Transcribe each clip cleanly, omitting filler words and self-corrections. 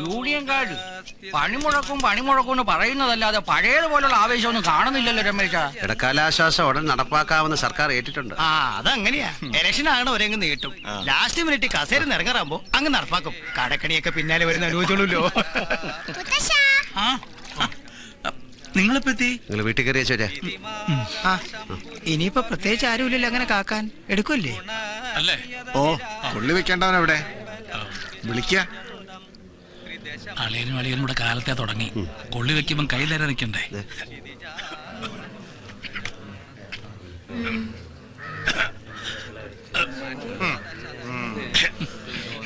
യൂണിയൻകാര് പണിമുഴക്കും എന്ന് പറയുന്നതല്ലാതെ പഴയതുപോലുള്ള ആവേശമൊന്നും കാണുന്നില്ലല്ലോ രമേശ. ഇടക്കാലാശ്വാസം ഉടൻ നടപ്പാക്കാമെന്ന് സർക്കാർ ഏറ്റിട്ടുണ്ട്. ആ അതങ്ങനെയാ. ഇലക്ഷൻ ആണ് ഒരങ്ങ് നീട്ടും. ലാസ്റ്റ് മിനിറ്റ് കസേര ഇറങ്ങാറാകുമ്പോ അങ്ങ് നടപ്പാക്കും. കടക്കണിയൊക്കെ പിന്നാലെ വരുന്ന അനുഭവിച്ചോളൂല്ലോ. നിങ്ങളിപ്പോ നിങ്ങൾ വീട്ടിൽ കയറിയ ചോരാ. ഇനിയിപ്പോ പ്രത്യേകിച്ച് ആരുമില്ലല്ലോ അങ്ങനെ കാക്കാൻ. എടുക്കുമല്ലേ? ഓ കൊള്ളി വെക്കേണ്ടവനെവിടെ? വിളിക്ക. അളിയനും അളിയനും കൂടെ കാലത്തെ തുടങ്ങി. കൊള്ളി വെക്കുമ്പോ കൈ തരാൻ നിൽക്കണ്ടേ?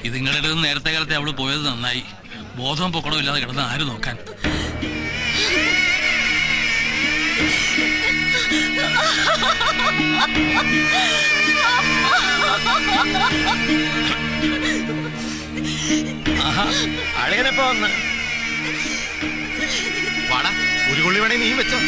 ഇതിങ്ങളുടെ അടുത്ത് നേരത്തെ കാലത്തെ അവള് പോയത് നന്നായി. ബോധവും പൊക്കടവും ഇല്ലാതെ കിടന്ന് ആര് നോക്കാൻ? അളിയനെപ്പോ വന്ന് വാടാ, ഒരു കൊള്ളി വേണേ നീ വെച്ചോ.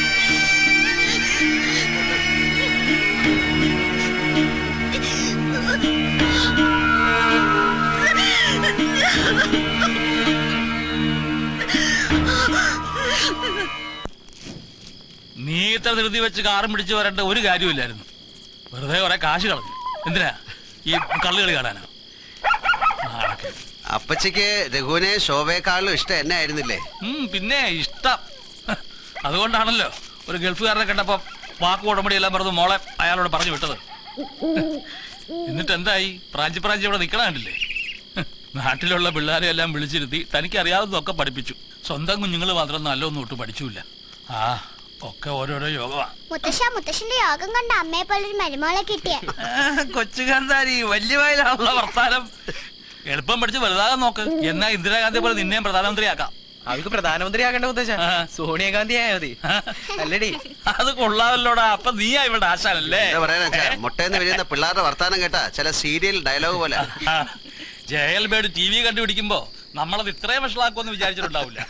നീ ഇത്ര ധൃതി വെച്ച് കാറും പിടിച്ച് വരേണ്ട ഒരു കാര്യമില്ലായിരുന്നു. വെറുതെ കുറെ കാശ് കളഞ്ഞു. എന്തിനാ ഈ കള്ളുകളി കാണാനോ? അപ്പച്ചയ്ക്ക് രഘുവിനെ ശോഭയെക്കാളും ഇഷ്ടം എന്നെ ആയിരുന്നില്ലേ? പിന്നെ ഇഷ്ടം. അതുകൊണ്ടാണല്ലോ ഒരു ഗൾഫുകാരനെ കണ്ടപ്പോ വാക്ക് ഉടമ്പടി എല്ലാം പറഞ്ഞു മോളെ അയാളോട് പറഞ്ഞു വിട്ടത്. എന്നിട്ട് എന്തായി? പ്രാഞ്ചി ഇവിടെ നിൽക്കണ കണ്ടില്ലേ? നാട്ടിലുള്ള പിള്ളേരെ എല്ലാം വിളിച്ചിരുത്തി തനിക്ക് അറിയാവുന്നതൊക്കെ പഠിപ്പിച്ചു. സ്വന്തം കുഞ്ഞുങ്ങൾ മാത്രം നല്ലൊന്നും ഒട്ടും പഠിച്ചില്ല. ആ ഒക്കെ ഓരോരോ യോഗമാ. മുത്തശ്ശന്റെ യോഗം കണ്ട അമ്മയെ പോലൊരു മരുമോളെ കിട്ടിയ കൊച്ചുകാന്താരി വലിയ വയലാണുള്ള വർത്താനം. എളുപ്പം പഠിച്ച് വലുതാകാൻ നോക്ക്. എന്നാ ഇന്ദിരാഗാന്ധി പോലെ നിന്നെയും പ്രധാനമന്ത്രിയാക്കാം. അവർക്ക് പ്രധാനമന്ത്രി ആകേണ്ട മുത്തശ്ശ, സോണിയാഗാന്ധി ആയാ മതി. അല്ലടി? അത് കൊള്ളാമല്ലോടാ. അപ്പൊ നീയാ ഇവിടെ ആശാനല്ലേ? മുട്ടേന്ന് വിരിയുന്ന പിള്ളേരുടെ വർത്താനം കേട്ടാ ചില സീരിയൽ ഡയലോഗ് പോലെ. ജയൽബേഡ് TV കണ്ടുപിടിക്കുമ്പോ നമ്മളത് ഇത്രയും വഷളാക്കുമെന്ന് വിചാരിച്ചിട്ടുണ്ടാവില്ല.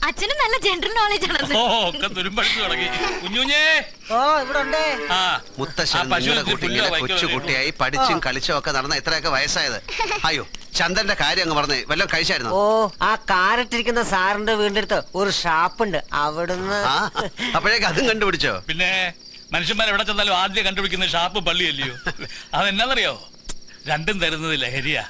അച്ഛനും നല്ല ജനറൽ നോളജ് ആണ്. ഒക്കെ തുരുമ്പടിച്ചു തുടങ്ങി. കുഞ്ഞുഞ്ഞേ മുത്തശ്ശൻ കൊച്ചുകുട്ടിയായി പഠിച്ചും കളിച്ചും ഒക്കെ നടന്ന ഇത്രയൊക്കെ വയസ്സായത്. അയ്യോ ചന്ദ്രന്റെ കാര്യം അങ്ങ് പറഞ്ഞേ വല്ലതും കഴിച്ചായിരുന്നു? ഓ ആ കാറിട്ടിരിക്കുന്ന സാറിന്റെ വീടിന്റെ അടുത്ത് ഒരു ഷാപ്പുണ്ട്, അവിടുന്ന്. അപ്പോഴേക്ക് അതും കണ്ടുപിടിച്ചോ? പിന്നെ മനുഷ്യന്മാർ എവിടെ ചെന്നാലും ആദ്യം കണ്ടുപിടിക്കുന്ന ഷാപ്പ് പള്ളിയല്ലയോ? അതെന്നാന്നറിയോ? രണ്ടും തരുന്നത് ലഹരിയാ.